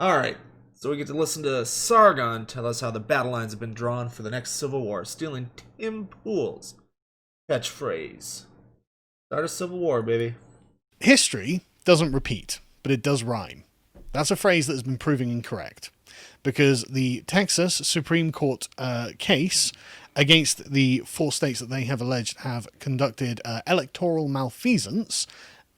All right, so we get to listen to Sargon tell us how the battle lines have been drawn for the next civil war, stealing Tim Pool's catchphrase. Start a civil war, baby. History doesn't repeat, but it does rhyme. That's a phrase that has been proving incorrect because the Texas Supreme Court case against the four states that they have alleged have conducted electoral malfeasance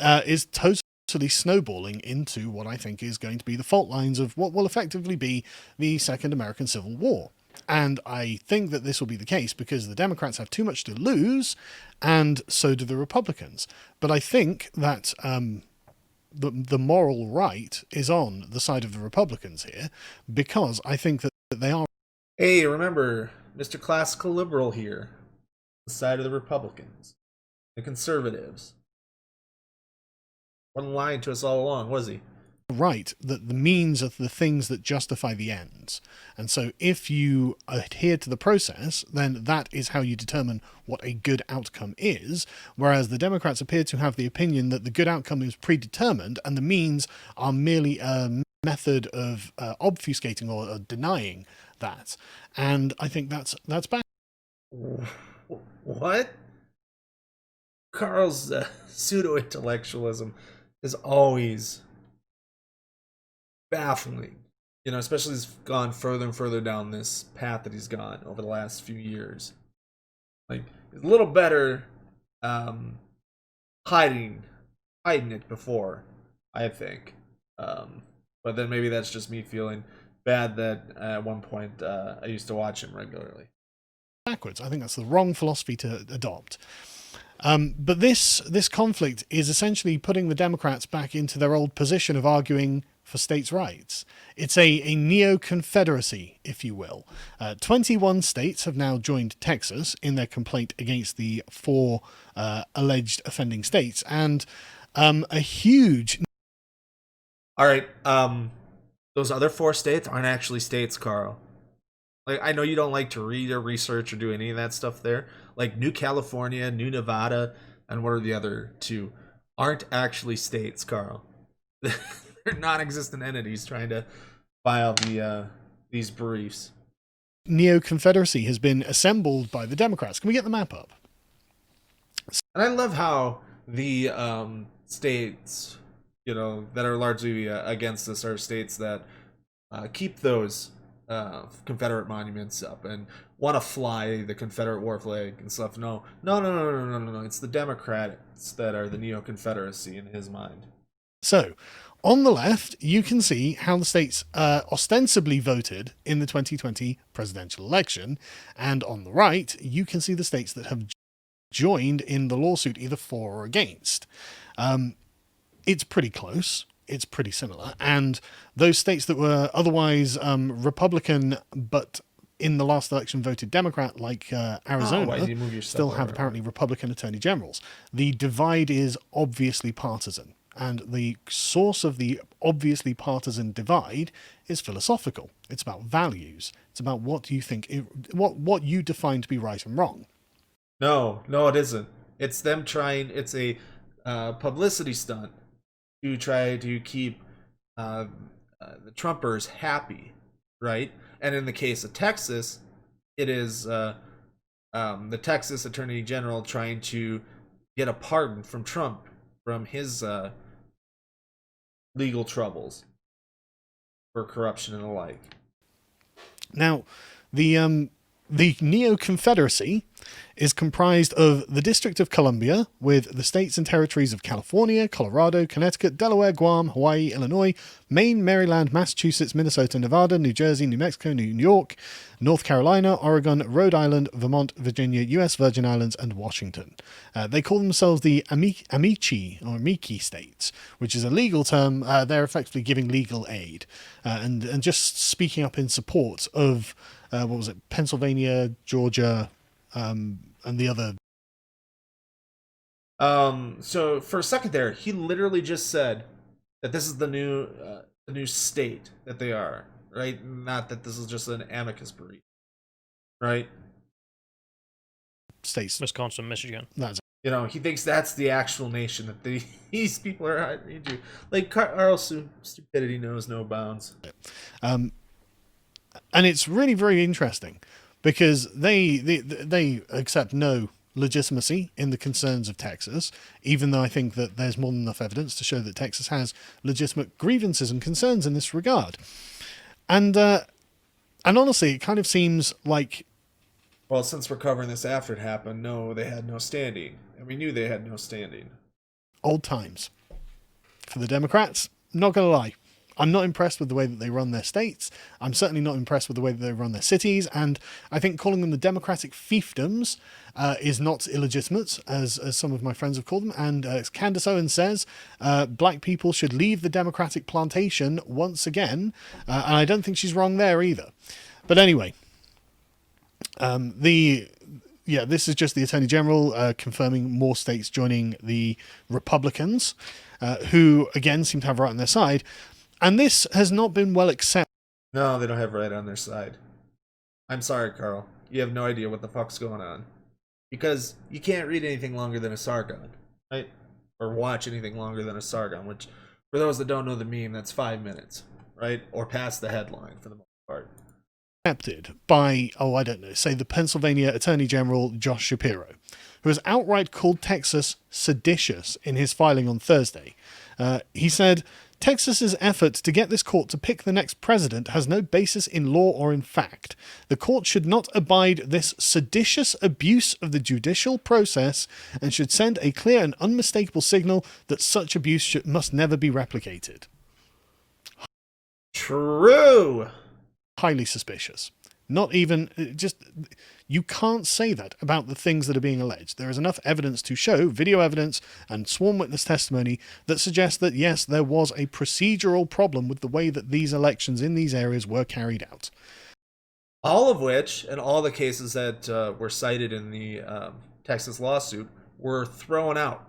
is totally snowballing into what I think is going to be the fault lines of what will effectively be the Second American Civil War. And I think that this will be the case because the Democrats have too much to lose, and so do the Republicans. But I think that the moral right is on the side of the Republicans here because I think that they are. Hey, remember, Mr. Classical Liberal here, the side of the Republicans, the conservatives. Wasn't lying to us all along, was he? Right, that the means are the things that justify the ends. And so if you adhere to the process, then that is how you determine what a good outcome is, whereas the Democrats appear to have the opinion that the good outcome is predetermined and the means are merely a method of obfuscating or denying that. And I think that's bad. What? Carl's pseudo-intellectualism is always baffling. Especially as he's gone further and further down this path that he's gone over the last few years. Like, it's a little better hiding it before, I think. But then maybe that's just me feeling bad that at one point I used to watch him regularly. Backwards. I think that's the wrong philosophy to adopt. But this conflict is essentially putting the Democrats back into their old position of arguing for states' rights. It's a neo-confederacy, if you will. 21 states have now joined Texas in their complaint against the four alleged offending states, and a huge... All right, those other four states aren't actually states, Carl. Like, I know you don't like to read or research or do any of that stuff there. Like, New California, New Nevada, and what are the other two? Aren't actually states, Carl. They're non-existent entities trying to file these briefs. Neo-confederacy has been assembled by the Democrats. Can we get the map up? And I love how the states, that are largely against this are states that keep those Confederate monuments up and want to fly the Confederate war flag and stuff. No. It's the Democrats that are the neo-Confederacy in his mind. So, on the left, you can see how the states ostensibly voted in the 2020 presidential election, and on the right, you can see the states that have joined in the lawsuit either for or against. It's pretty close. It's pretty similar. And those states that were otherwise Republican but in the last election voted Democrat, like Arizona, still have apparently Republican attorney generals. The divide is obviously partisan. And the source of the obviously partisan divide is philosophical. It's about values. It's about what you think, what you define to be right and wrong. No, it isn't. It's them trying. It's a publicity stunt to try to keep the Trumpers happy, right? And in the case of Texas, it is the Texas Attorney General trying to get a pardon from Trump from his legal troubles for corruption and the like. Now, the Neo-Confederacy is comprised of the District of Columbia, with the states and territories of California, Colorado, Connecticut, Delaware, Guam, Hawaii, Illinois, Maine, Maryland, Massachusetts, Minnesota, Nevada, New Jersey, New Mexico, New York, North Carolina, Oregon, Rhode Island, Vermont, Virginia, U.S. Virgin Islands, and Washington. They call themselves the Amici states, which is a legal term. They're effectively giving legal aid and just speaking up in support of Pennsylvania, Georgia, and the other. So for a second there, he literally just said that this is the new state that they are, right? Not that this is just an amicus brief, right? States. Wisconsin, Michigan. That's He thinks that's the actual nation that these people are hiring to. Like, Carl, stupidity knows no bounds. Um, and it's really very interesting because they accept no legitimacy in the concerns of Texas, even though I think that there's more than enough evidence to show that Texas has legitimate grievances and concerns in this regard. And honestly, it kind of seems like, well, since we're covering this after it happened, no, they had no standing, and we knew they had no standing. Old times for the Democrats. Not gonna lie, I'm not impressed with the way that they run their states. I'm certainly not impressed with the way that they run their cities. And I think calling them the Democratic fiefdoms is not illegitimate, as some of my friends have called them. And as Candace Owens says, black people should leave the Democratic plantation once again. And I don't think she's wrong there either. But anyway, this is just the Attorney General confirming more states joining the Republicans, who again seem to have right on their side. And this has not been well accepted. No, they don't have right on their side. I'm sorry, Carl. You have no idea what the fuck's going on. Because you can't read anything longer than a Sargon, right? Or watch anything longer than a Sargon, which, for those that don't know the meme, that's 5 minutes, right? Or past the headline, for the most part. Accepted by, I don't know, say the Pennsylvania Attorney General Josh Shapiro, who has outright called Texas seditious in his filing on Thursday. He said, Texas's effort to get this court to pick the next president has no basis in law or in fact. The court should not abide this seditious abuse of the judicial process and should send a clear and unmistakable signal that such abuse must never be replicated. True. Highly suspicious. Not even, just, you can't say that about the things that are being alleged. There is enough evidence to show, video evidence and sworn witness testimony, that suggests that yes, there was a procedural problem with the way that these elections in these areas were carried out. All of which, and all the cases that were cited in the Texas lawsuit, were thrown out,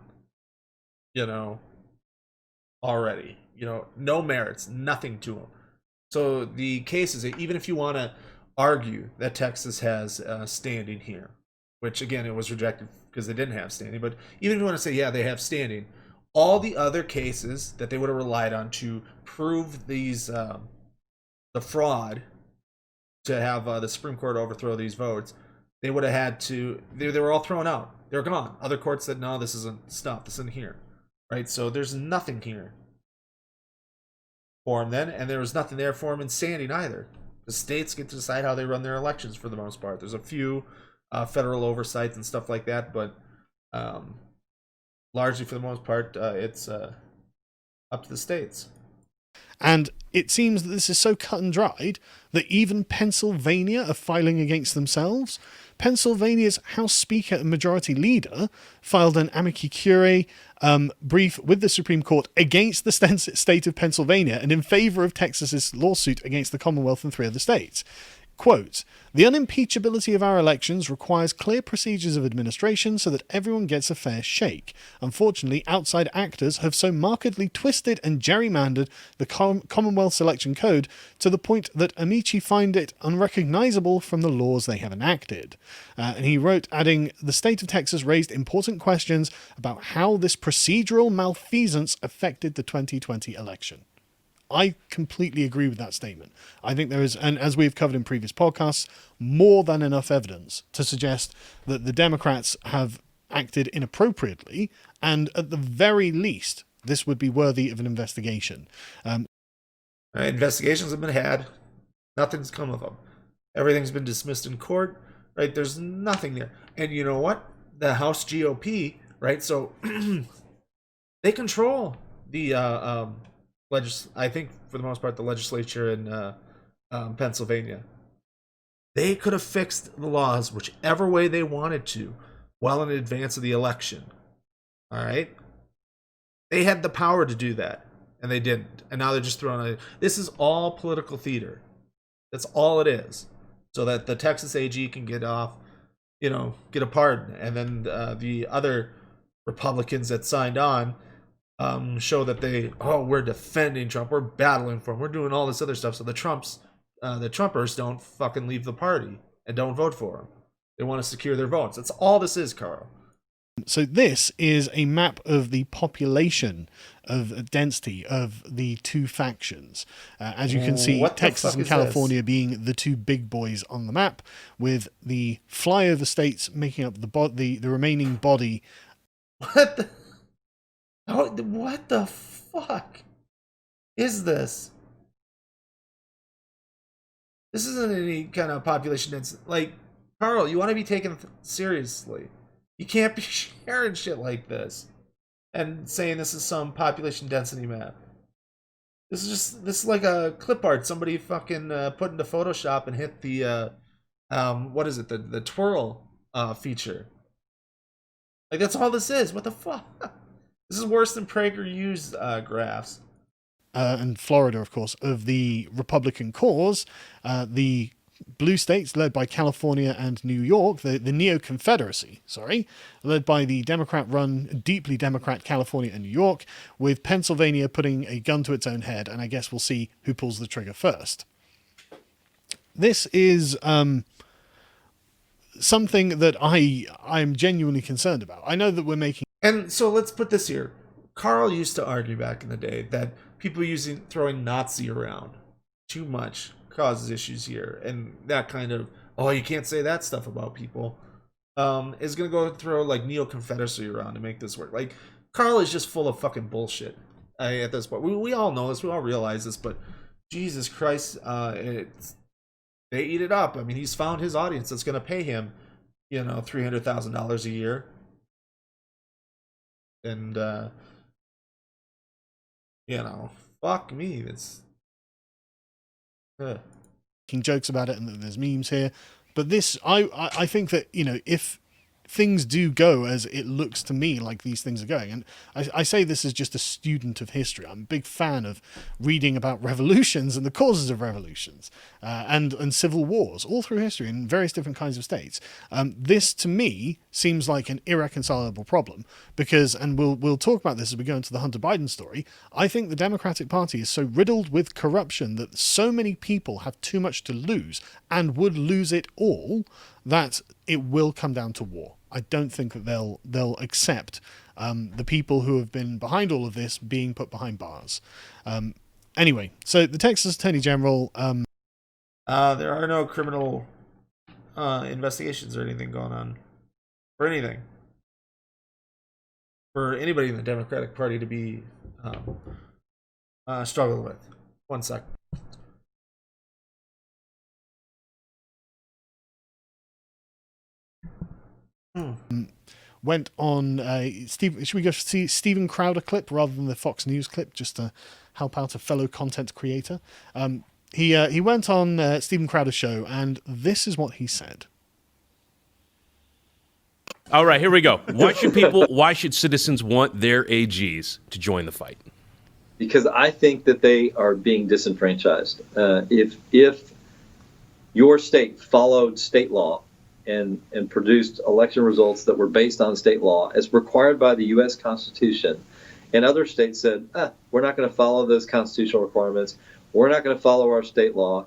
already. No merits, nothing to them. So the cases, even if you want to argue that Texas has standing here, which again, it was rejected because they didn't have standing, but even if you want to say, yeah, they have standing, all the other cases that they would have relied on to prove these, the fraud, to have the Supreme Court overthrow these votes, they would have had to, they were all thrown out. They're gone. Other courts said, no, this isn't stuff, this isn't here, right? So there's nothing here for them then, and there was nothing there for them in standing either. The states get to decide how they run their elections for the most part. There's a few federal oversights and stuff like that, but largely for the most part, it's up to the states. And it seems that this is so cut and dried that even Pennsylvania are filing against themselves. Pennsylvania's House Speaker and Majority Leader filed an amicus curiae brief with the Supreme Court against the state of Pennsylvania and in favor of Texas's lawsuit against the Commonwealth and 3 other states. Quote, the unimpeachability of our elections requires clear procedures of administration so that everyone gets a fair shake. Unfortunately, outside actors have so markedly twisted and gerrymandered the Commonwealth's election code to the point that amici find it unrecognizable from the laws they have enacted. And he wrote, adding, the state of Texas raised important questions about how this procedural malfeasance affected the 2020 election. I completely agree with that statement. I think there is, and as we've covered in previous podcasts, more than enough evidence to suggest that the Democrats have acted inappropriately, and at the very least, this would be worthy of an investigation. Investigations have been had. Nothing's come of them. Everything's been dismissed in court, right? There's nothing there. And you know what? The House GOP, right? So they control the I think for the most part the legislature in Pennsylvania. They could have fixed the laws whichever way they wanted to well in advance of the election. All right? They had the power to do that, and they didn't. And now they're just throwing it. This is all political theater. That's all it is. So that the Texas AG can get off, get a pardon. And then the other Republicans that signed on show that we're defending Trump, we're battling for him, we're doing all this other stuff, so the Trumpers don't fucking leave the party and don't vote for him. They want to secure their votes. That's all this is, Carl. So this is a map of the population of density of the two factions. As you can see, What the Texas fuck and is this? California being the two big boys on the map, with the flyover states making up the remaining body. What the? What the fuck is this? This isn't any kind of population density. Like, Carl, you want to be taken seriously. You can't be sharing shit like this and saying this is some population density map. This is like a clip art somebody fucking put into Photoshop and hit the what is it, the twirl feature. Like, that's all this is. What the fuck? This is worse than PragerU's graphs. And Florida, of course, of the Republican cause. The blue states, led by California and New York, the Neo-Confederacy, led by the Democrat-run, deeply Democrat California and New York, with Pennsylvania putting a gun to its own head, and I guess we'll see who pulls the trigger first. This is something that I'm genuinely concerned about. I know that we're making... And so let's put this here. Carl used to argue back in the day that people throwing Nazi around too much causes issues here, and that kind of, oh, you can't say that stuff about people, is gonna go throw like Neo-Confederacy around to make this work. Like, Carl is just full of fucking bullshit at this point. We all know this, we all realize this, but Jesus Christ, they eat it up. I mean, he's found his audience that's gonna pay him, $300,000 a year, and fuck me. It's making jokes about it, and that there's memes here. But this, I think that, if things do go as it looks to me like these things are going, and I say this as just a student of history. I'm a big fan of reading about revolutions and the causes of revolutions, and civil wars all through history in various different kinds of states. This to me seems like an irreconcilable problem because, and we'll talk about this as we go into the Hunter Biden story, I think the Democratic Party is so riddled with corruption that so many people have too much to lose and would lose it all that it will come down to war. I don't think that they'll accept the people who have been behind all of this being put behind bars. Anyway, so the Texas Attorney General... there are no criminal investigations or anything going on. For anything. For anybody in the Democratic Party to be struggling with. One sec. Went on should we go see Steven Crowder clip rather than the Fox News clip, just to help out a fellow content creator? He went on Steven Crowder's show, and this is what he said. All right, here we go. Why should citizens want their AGs to join the fight? Because I think that they are being disenfranchised. If your state followed state law and produced election results that were based on state law as required by the U.S. Constitution, and other states said, we're not going to follow those constitutional requirements, we're not going to follow our state law,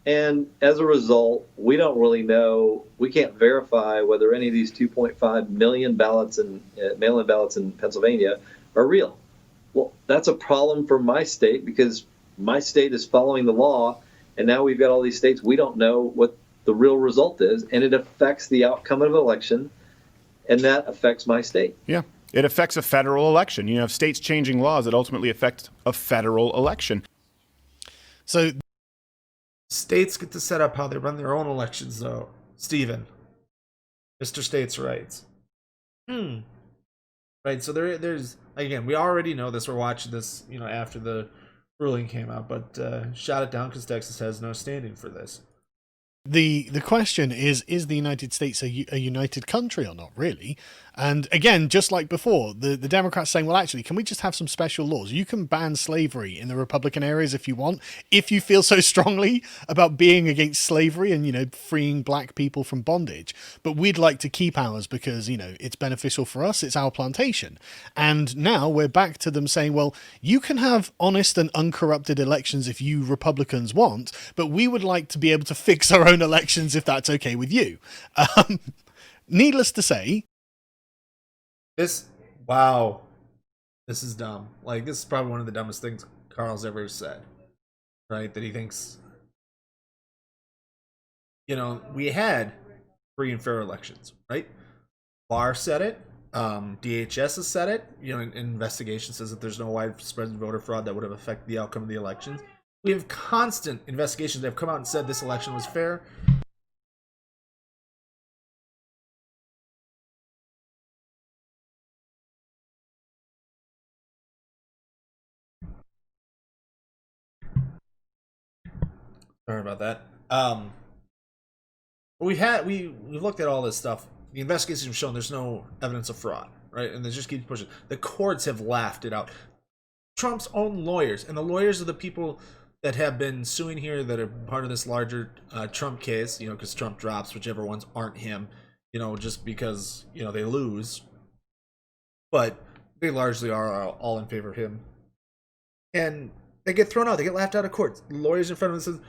and as a result, we don't really know, we can't verify whether any of these 2.5 million ballots and mail-in ballots in Pennsylvania are real. Well, that's a problem for my state because my state is following the law, and now we've got all these states we don't know what the real result is, and it affects the outcome of an election, and that affects my state. Yeah, it affects a federal election. You have states changing laws that ultimately affect a federal election. So states get to set up how they run their own elections, though. Steven. Mr. States' Rights. Right, so there's, again, we already know this. We're watching this, after the ruling came out, but shot it down because Texas has no standing for this. The question is the United States a united country or not, really? And again, just like before, the Democrats saying, well, actually, can we just have some special laws? You can ban slavery in the Republican areas if you want, if you feel so strongly about being against slavery and, freeing black people from bondage. But we'd like to keep ours because, it's beneficial for us. It's our plantation. And now we're back to them saying, well, you can have honest and uncorrupted elections if you Republicans want, but we would like to be able to fix our own elections if that's okay with you. Needless to say, This, wow, this is dumb. Like, this is probably one of the dumbest things Carl's ever said, right? That he thinks, we had free and fair elections, right? Barr said it. DHS has said it. An investigation says that there's no widespread voter fraud that would have affected the outcome of the elections. We have constant investigations that have come out and said this election was fair. Sorry about that. We've looked at all this stuff. The investigations have shown there's no evidence of fraud, right? And they just keep pushing. The courts have laughed it out. Trump's own lawyers, and the lawyers of the people that have been suing here that are part of this larger Trump case, because Trump drops whichever ones aren't him, just because, they lose. But they largely are all in favor of him. And they get thrown out. They get laughed out of court. The lawyers in front of them says,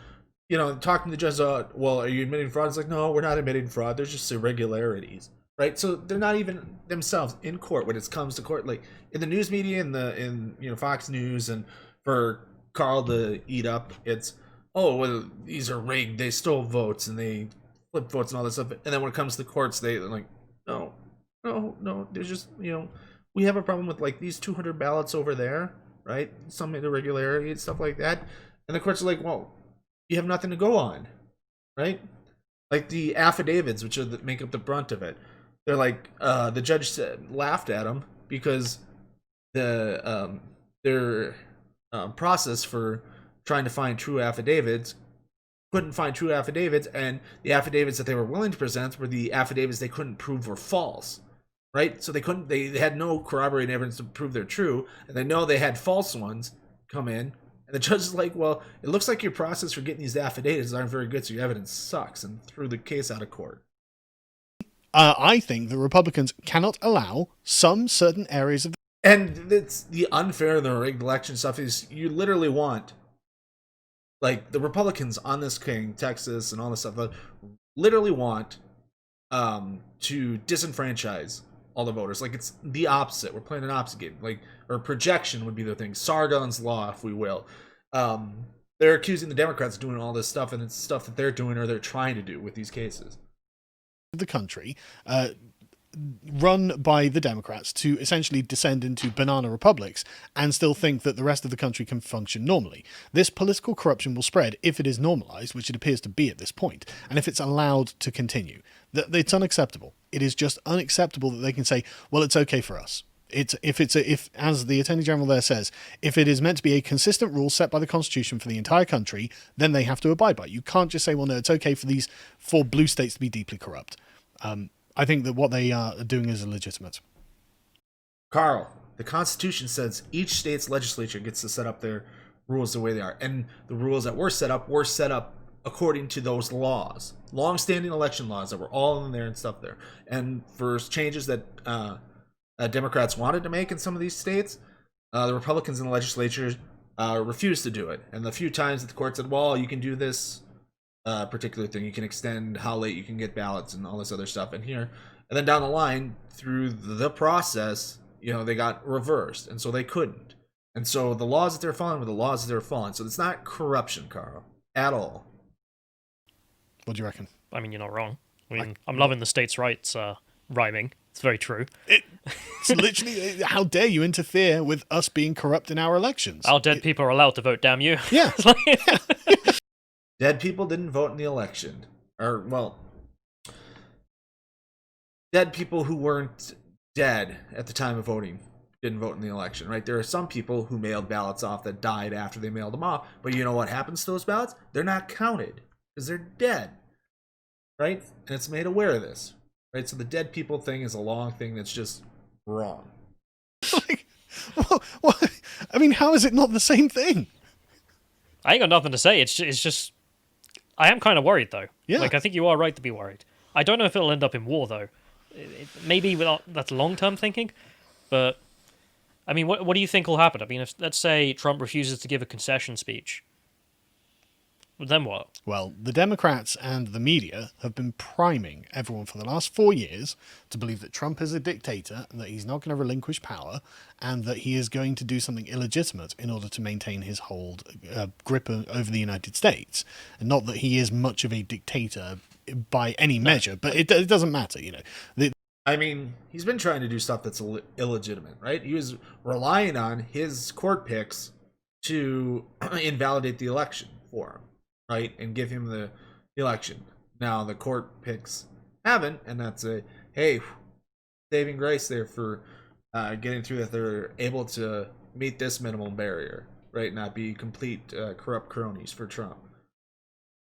talking to the judge, well, are you admitting fraud? It's like, no, we're not admitting fraud. There's just irregularities, right? So they're not even themselves in court when it comes to court. Like in the news media, in Fox News, and for Carl to eat up, it's, oh, well, these are rigged. They stole votes and they flipped votes and all this stuff. And then when it comes to the courts, they're like, no. There's just, we have a problem with like these 200 ballots over there, right? Some irregularity and stuff like that. And the courts are like, well, you have nothing to go on, right? Like the affidavits, which make up the brunt of it. They're like, the judge laughed at them because their process for trying to find true affidavits couldn't find true affidavits, and the affidavits that they were willing to present were the affidavits they couldn't prove were false, right? So they had no corroborating evidence to prove they're true, and they know they had false ones come in. And the judge is like, well, it looks like your process for getting these affidavits aren't very good, so your evidence sucks, and threw the case out of court. I think the Republicans cannot allow some certain areas of And it's the unfair, the rigged election stuff is you literally want, like the Republicans on this king, Texas, and all this stuff, literally want to disenfranchise all the voters. Like it's the opposite. We're playing an opposite game. Like, or projection would be the thing. Sargon's law, if we will. They're accusing the Democrats of doing all this stuff, and it's stuff that they're doing or they're trying to do with these cases. the country run by the Democrats to essentially descend into banana republics and still think that the rest of the country can function normally. This political corruption will spread if it is normalized, which it appears to be at this point, and if it's allowed to continue. It's unacceptable. It is just unacceptable that they can say, well, it's okay for us. If, as the Attorney General there says, if it is meant to be a consistent rule set by the Constitution for the entire country, then they have to abide by it. You can't just say, well, no, it's okay for these 4 blue states to be deeply corrupt. I think that what they are doing is illegitimate. Carl, the Constitution says each state's legislature gets to set up their rules the way they are. And the rules that were set up according to those laws. Long-standing election laws that were all in there and stuff there. And for changes that Democrats wanted to make in some of these states, the Republicans in the legislature refused to do it. And the few times that the court said, well, you can do this particular thing, you can extend how late you can get ballots and all this other stuff in here, and then down the line through the process, they got reversed, and so they couldn't. And so the laws that they're following were the laws that they're following. So it's not corruption, Carl, at all. What do you reckon? I mean, you're not wrong. I'm loving the states' rights rhyming. It's very true. It's literally, how dare you interfere with us being corrupt in our elections? Our dead people are allowed to vote, damn you. Yeah. Dead people didn't vote in the election. Dead people who weren't dead at the time of voting didn't vote in the election, right? There are some people who mailed ballots off that died after they mailed them off, but you know what happens to those ballots? They're not counted because they're dead, right? And it's made aware of this, right? So the dead people thing is a long thing that's just wrong. What? I mean, how is it not the same thing? I ain't got nothing to say. It's just I am kind of worried, though. Yeah. I think you are right to be worried. I don't know if it'll end up in war, though. Maybe that's long-term thinking, but I mean, what do you think will happen? I mean, if let's say Trump refuses to give a concession speech, Then what? Well, the Democrats and the media have been priming everyone for the last 4 years to believe that Trump is a dictator and that he's not going to relinquish power and that he is going to do something illegitimate in order to maintain his grip over the United States. And not that he is much of a dictator by any measure, but it doesn't matter, I mean, he's been trying to do stuff that's illegitimate, right? He was relying on his court picks to invalidate the election for him, right? And give him the election. Now, the court picks haven't, and that's saving grace there for getting through that they're able to meet this minimum barrier, right? Not be complete corrupt cronies for Trump.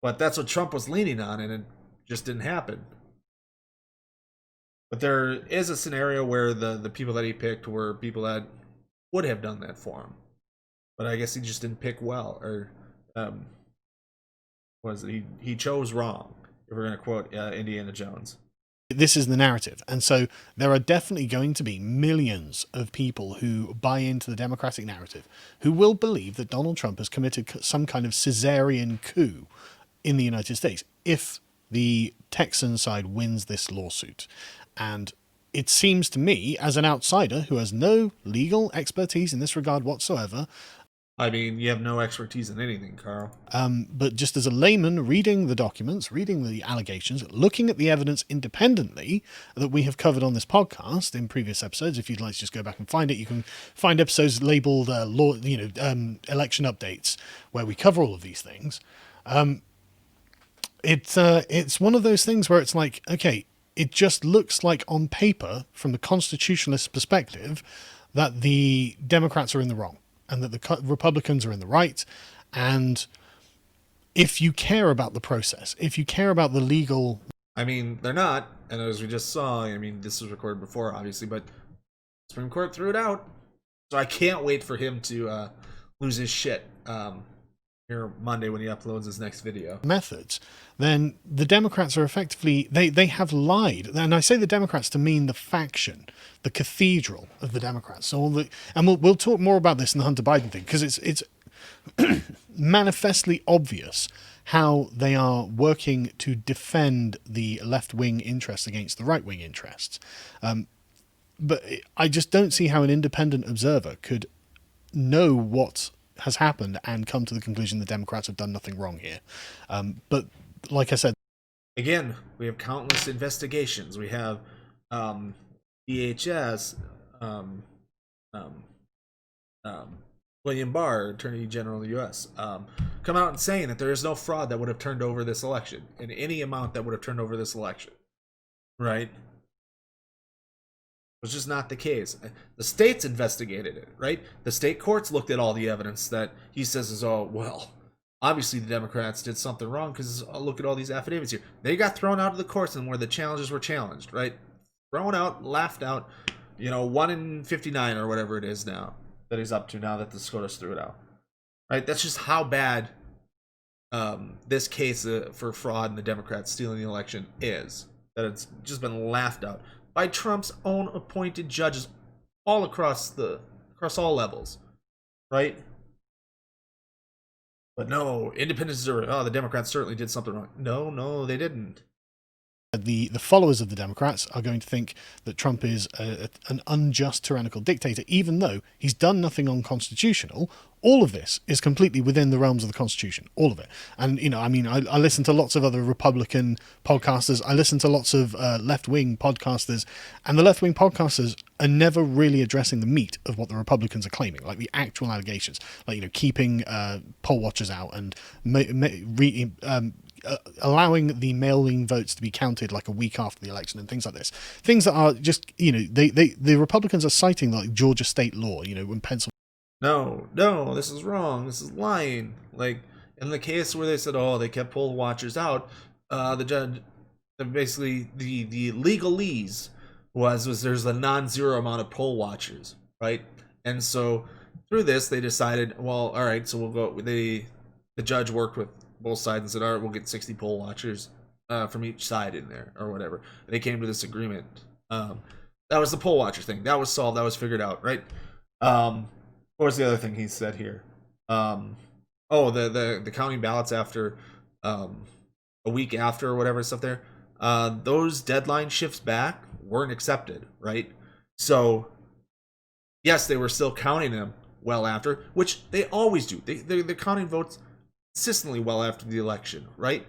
But that's what Trump was leaning on, and it just didn't happen. But there is a scenario where the people that he picked were people that would have done that for him. But I guess he just didn't pick well, or he chose wrong, if we're going to quote Indiana Jones. This is the narrative. And so there are definitely going to be millions of people who buy into the Democratic narrative, who will believe that Donald Trump has committed some kind of Caesarean coup in the United States if the Texan side wins this lawsuit. And it seems to me, as an outsider who has no legal expertise in this regard whatsoever, I mean, you have no expertise in anything, Carl. But just as a layman reading the documents, reading the allegations, looking at the evidence independently that we have covered on this podcast in previous episodes, if you'd like to just go back and find it, you can find episodes labeled election updates where we cover all of these things. It's one of those things where it's like, okay, it just looks like on paper, from the constitutionalist perspective, that the Democrats are in the wrong and that the Republicans are in the right. And if you care about the process, if you care about the legal... I mean, they're not. And as we just saw, I mean, this was recorded before, obviously, but Supreme Court threw it out. So I can't wait for him to lose his shit here Monday when he uploads his next video. Methods, then the Democrats are effectively, they have lied. And I say the Democrats to mean the faction, the cathedral of the Democrats. So we'll talk more about this in the Hunter Biden thing, because it's manifestly obvious how they are working to defend the left-wing interests against the right-wing interests. But I just don't see how an independent observer could know what has happened and come to the conclusion the Democrats have done nothing wrong here. But like I said, again, we have countless investigations. We have DHS, William Barr, Attorney General of the U.S., come out and saying that there is no fraud that would have turned over this election, in any amount that would have turned over this election, right? It was just not the case. The states investigated it, right? The state courts looked at all the evidence that he says is, oh, well, obviously the Democrats did something wrong because look at all these affidavits here. They got thrown out of the courts and where the challenges were challenged, right? Thrown out, laughed out, 1 in 59 or whatever it is now that he's up to now that the SCOTUS threw it out, right? That's just how bad this case for fraud and the Democrats stealing the election is, that it's just been laughed out by Trump's own appointed judges all across all levels, right? But no, independents are, the Democrats certainly did something wrong. No, they didn't. The followers of the Democrats are going to think that Trump is an unjust, tyrannical dictator, even though he's done nothing unconstitutional. All of this is completely within the realms of the Constitution, all of it. And, I listen to lots of other Republican podcasters. I listen to lots of left-wing podcasters, and the left-wing podcasters are never really addressing the meat of what the Republicans are claiming, like the actual allegations, like, keeping poll watchers out and allowing the mail-in votes to be counted like a week after the election and things like this. Things that are just, the Republicans are citing like Georgia state law, when Pennsylvania. No, this is wrong. This is lying. Like in the case where they said, they kept poll watchers out, the judge, basically the legalese was there's a non-zero amount of poll watchers, right? And so through this, they decided, well, all right, so we'll go. The judge worked with both sides and said, all right, we'll get 60 poll watchers from each side in there or whatever. And they came to this agreement. That was the poll watcher thing. That was solved. That was figured out, right? What was the other thing he said here? Oh, the counting ballots after a week after or whatever stuff there. Those deadline shifts back weren't accepted, right? So yes, they were still counting them well after, which they always do. They're counting votes consistently well after the election, right?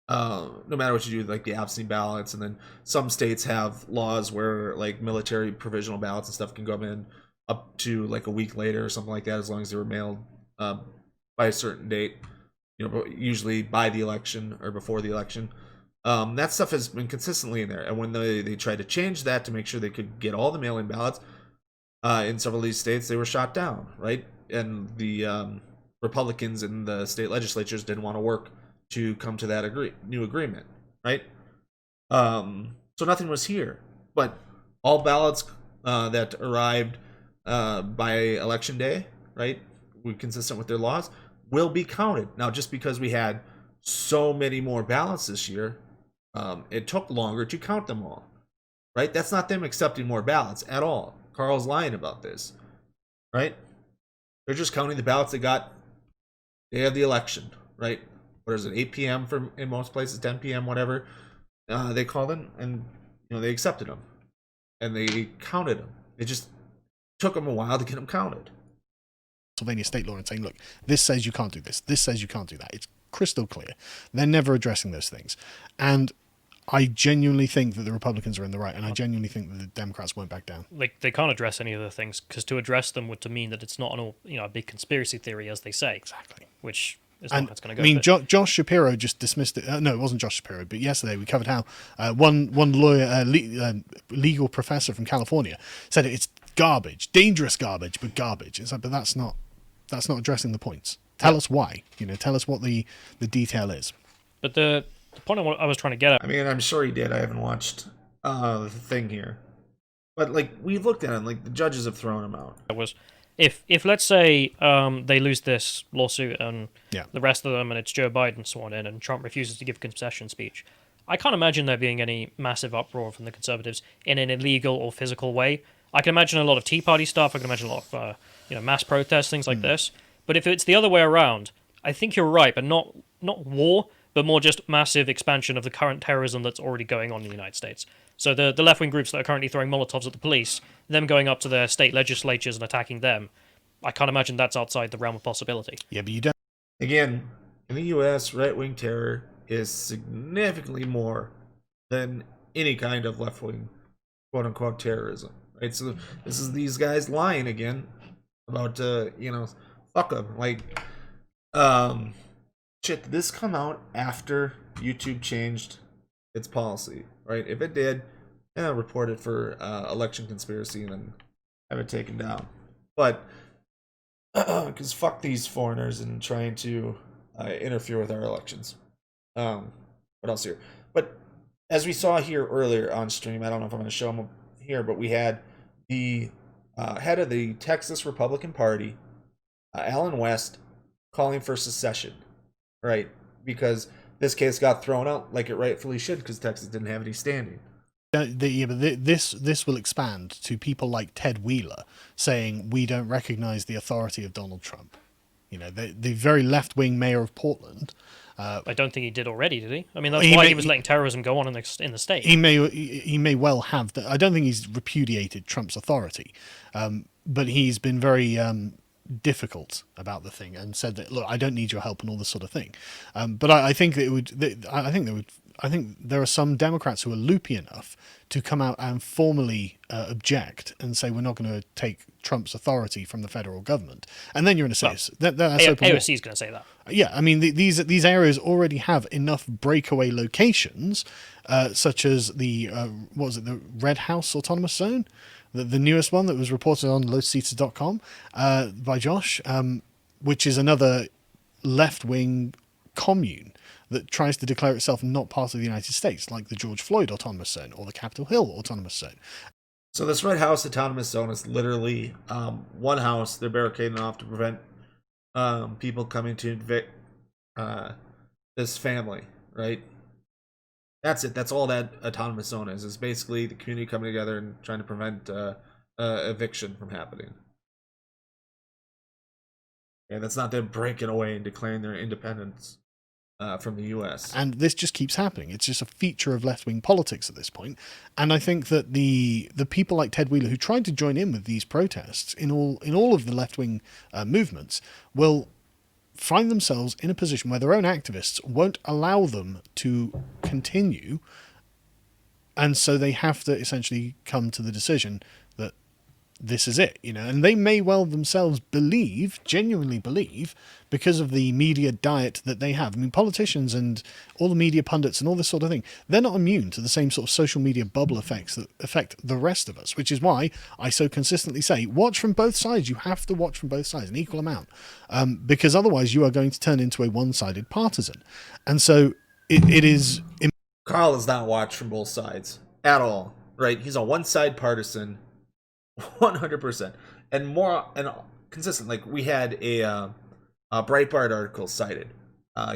No matter what you do, like the absentee ballots, and then some states have laws where like military provisional ballots and stuff can come in up to like a week later or something like that, as long as they were mailed by a certain date. You know, usually by the election or before the election. That stuff has been consistently in there, and when they tried to change that to make sure they could get all the mail-in ballots in several of these states, they were shot down, right? And the Republicans in the state legislatures didn't want to work to come to that new agreement, right? So nothing was here, but all ballots that arrived by election day, right, consistent with their laws, will be counted. Now, just because we had so many more ballots this year, it took longer to count them all, right? That's not them accepting more ballots at all. Carl's lying about this, right? They're just counting the ballots they got day of the election, right? What is it, 8 p.m. in most places, 10 p.m., whatever they call them, and they accepted them, and they counted them. It just took them a while to get them counted. Pennsylvania state law and saying, look, this says you can't do this, this says you can't do that. It's crystal clear. They're never addressing those things. And I genuinely think that the Republicans are in the right, and I genuinely think that the Democrats won't back down. Like, they can't address any of the things, because to address them would to mean that it's not a big conspiracy theory, as they say. Exactly. Which is not what's going to go. I mean, Josh Shapiro just dismissed it. No, it wasn't Josh Shapiro, but yesterday we covered how one lawyer, legal professor from California, said it's garbage, dangerous garbage, but garbage. It's like, but that's not addressing the points. Tell us why. Tell us what the detail is. But the point I was trying to get at. I mean, I'm sure he did. I haven't watched the thing here, but like we've looked at it, like the judges have thrown him out. Was if let's say they lose this lawsuit and Yeah. the rest of them, and it's Joe Biden sworn in, and Trump refuses to give a concession speech, I can't imagine there being any massive uproar from the conservatives in an illegal or physical way. I can imagine a lot of Tea Party stuff. I can imagine a lot of mass protests, things like this. But if it's the other way around, I think you're right, but not war, but more just massive expansion of the current terrorism that's already going on in the United States. So the left-wing groups that are currently throwing Molotovs at the police, them going up to their state legislatures and attacking them, I can't imagine that's outside the realm of possibility. Yeah, but you don't. Again, in the U.S., right-wing terror is significantly more than any kind of left-wing, quote-unquote, terrorism. Right? So this is these guys lying again about, fuck them. Like, shit, did this come out after YouTube changed its policy? Right? If it did, report it for election conspiracy and then have it taken down. But because fuck these foreigners and trying to interfere with our elections. What else here? But as we saw here earlier on stream, I don't know if I'm going to show them here, but we had the head of the Texas Republican Party, Alan West, calling for secession, right? Because this case got thrown out like it rightfully should, because Texas didn't have any standing. But this will expand to people like Ted Wheeler saying we don't recognize the authority of Donald Trump. The very left-wing mayor of Portland. I don't think he did already, did he? I mean, that's why he was letting terrorism go on in the state. He may well have. I don't think he's repudiated Trump's authority, but he's been very difficult about the thing and said that, look, I don't need your help and all this sort of thing. But I think that it would. I think there are some Democrats who are loopy enough to come out and formally object and say we're not going to take Trump's authority from the federal government. And then you're going to say that's open war. AOC is going to say that. Yeah, I mean these areas already have enough breakaway locations, such as the the Red House Autonomous Zone, the newest one that was reported on lowseaters.com by Josh, which is another left-wing commune that tries to declare itself not part of the United States, like the George Floyd Autonomous Zone or the Capitol Hill Autonomous Zone. So this Red House Autonomous Zone is literally one house they're barricading off to prevent people coming to evict this family, right? That's it. That's all that Autonomous Zone is. It's basically the community coming together and trying to prevent eviction from happening. Okay, that's not them breaking away and declaring their independence from the U.S. And this just keeps happening. It's just a feature of left-wing politics at this point. And I think that the people like Ted Wheeler who tried to join in with these protests in all of the left-wing movements will find themselves in a position where their own activists won't allow them to continue. And so they have to essentially come to the decision that this is it, and they may well themselves genuinely believe, because of the media diet that they have. I mean, politicians and all the media pundits and all this sort of thing, they're not immune to the same sort of social media bubble effects that affect the rest of us, which is why I so consistently say, watch from both sides. You have to watch from both sides, an equal amount, because otherwise you are going to turn into a one-sided partisan. And so it is... Carl does not watch from both sides at all, right? He's a one-side partisan, 100%, and more and consistent. Like, we had a Breitbart article cited.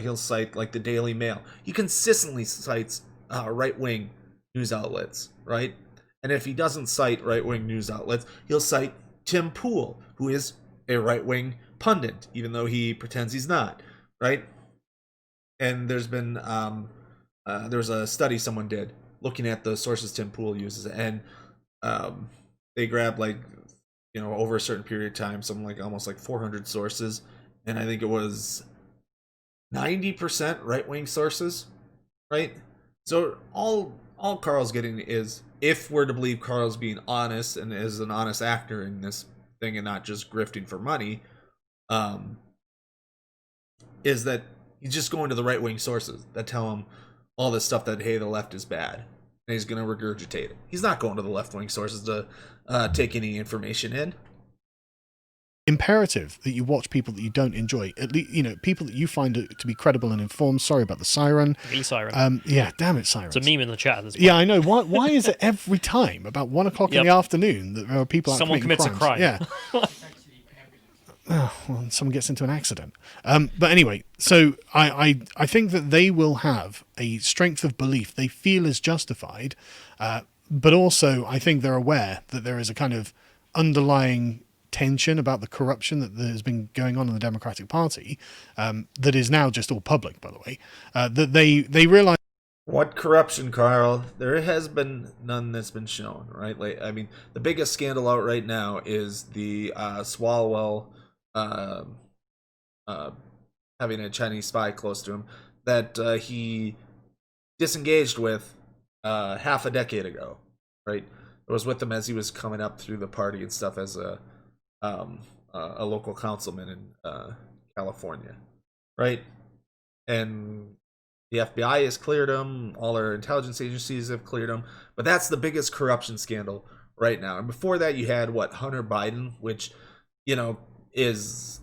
He'll cite like the Daily Mail. He consistently cites right-wing news outlets, right? And if he doesn't cite right-wing news outlets, he'll cite Tim Pool, who is a right-wing pundit, even though he pretends he's not, right? And there's been there was a study someone did looking at the sources Tim Pool uses, and they grabbed over a certain period of time, something like almost like 400 sources, and I think it was 90% right-wing sources, right? So all Carl's getting is, if we're to believe Carl's being honest and is an honest actor in this thing and not just grifting for money, is that he's just going to the right-wing sources that tell him all this stuff that, hey, the left is bad. And he's going to regurgitate it. He's not going to the left-wing sources to take any information in. Imperative that you watch people that you don't enjoy, at least people that you find to be credible and informed. Sorry about the siren. Really, siren. Yeah, damn it, sirens. It's a meme in the chat at this point. Yeah, I know. Why is it every time about 1 o'clock in the afternoon that there are people out someone committing commits crimes? a crime? Yeah. Oh, well, someone gets into an accident. But anyway, so I think that they will have a strength of belief they feel is justified, but also I think they're aware that there is a kind of underlying tension about the corruption that has been going on in the Democratic Party, that is now just all public, by the way, that they realize. What corruption, Carl? There has been none that's been shown, right? Like, I mean, the biggest scandal out right now is the Swalwell having a Chinese spy close to him that he disengaged with half a decade ago, right? It was with him as he was coming up through the party and stuff as a local councilman in California, right? And the FBI has cleared him, all our intelligence agencies have cleared him, but that's the biggest corruption scandal right now. And before that, you had Hunter Biden, which is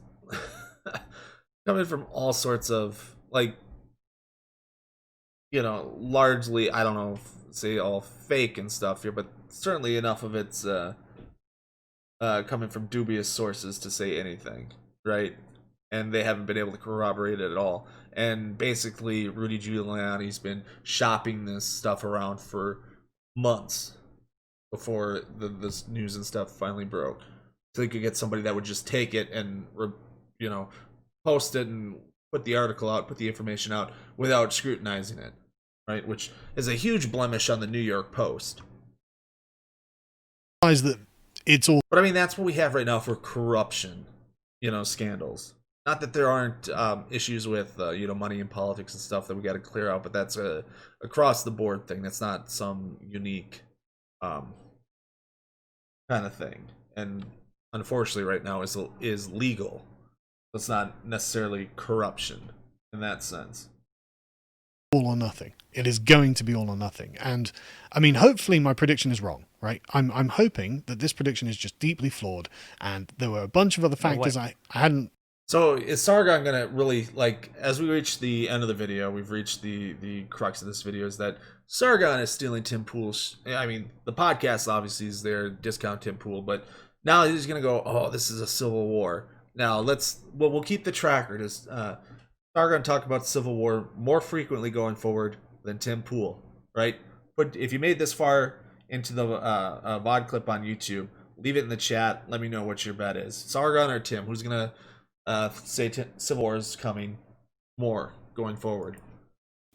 coming from all sorts of largely, I don't know, say all fake and stuff here, but certainly enough of it's coming from dubious sources to say anything, right? And they haven't been able to corroborate it at all. And basically, Rudy Giuliani's been shopping this stuff around for months before this news and stuff finally broke. So they could get somebody that would just take it and, post it and put the article out, put the information out without scrutinizing it, right? Which is a huge blemish on the New York Post. That it's all. But I mean, that's what we have right now for corruption, scandals. Not that there aren't issues with money in politics and stuff that we got to clear out, but that's a across the board thing. That's not some unique kind of thing. And unfortunately, right now is legal. It's not necessarily corruption in that sense. All or nothing. It is going to be all or nothing. And I mean, hopefully my prediction is wrong, right? I'm hoping that this prediction is just deeply flawed, and there were a bunch of other factors I hadn't. So is Sargon gonna really, as we reach the end of the video, we've reached the crux of this video, is that Sargon is stealing Tim Pool's. I mean, the podcast obviously is there, discount Tim Pool, but now he's gonna go, oh, this is a civil war. Now we'll keep the tracker. Does Sargon talk about civil war more frequently going forward than Tim Pool, right? But if you made this far into the VOD clip on YouTube, leave it in the chat. Let me know what your bet is, Sargon or Tim. Who's gonna say civil wars coming more going forward.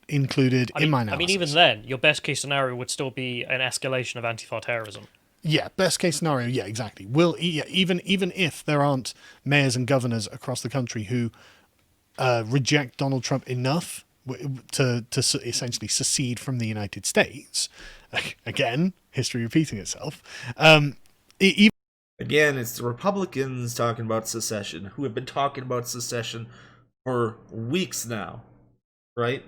Included in my analysis. I mean, even then, your best case scenario would still be an escalation of Antifa terrorism. Yeah, best case scenario. Yeah, exactly. Even if there aren't mayors and governors across the country who reject Donald Trump enough to essentially secede from the United States, again, history repeating itself. Again, it's the Republicans talking about secession, who have been talking about secession for weeks now, right?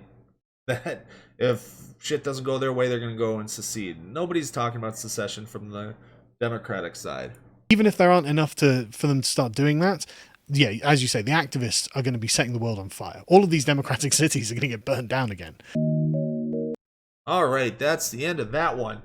That if shit doesn't go their way, they're going to go and secede. Nobody's talking about secession from the Democratic side. Even if there aren't enough for them to start doing that, yeah, as you say, the activists are going to be setting the world on fire. All of these democratic cities are going to get burned down again. All right, that's the end of that one.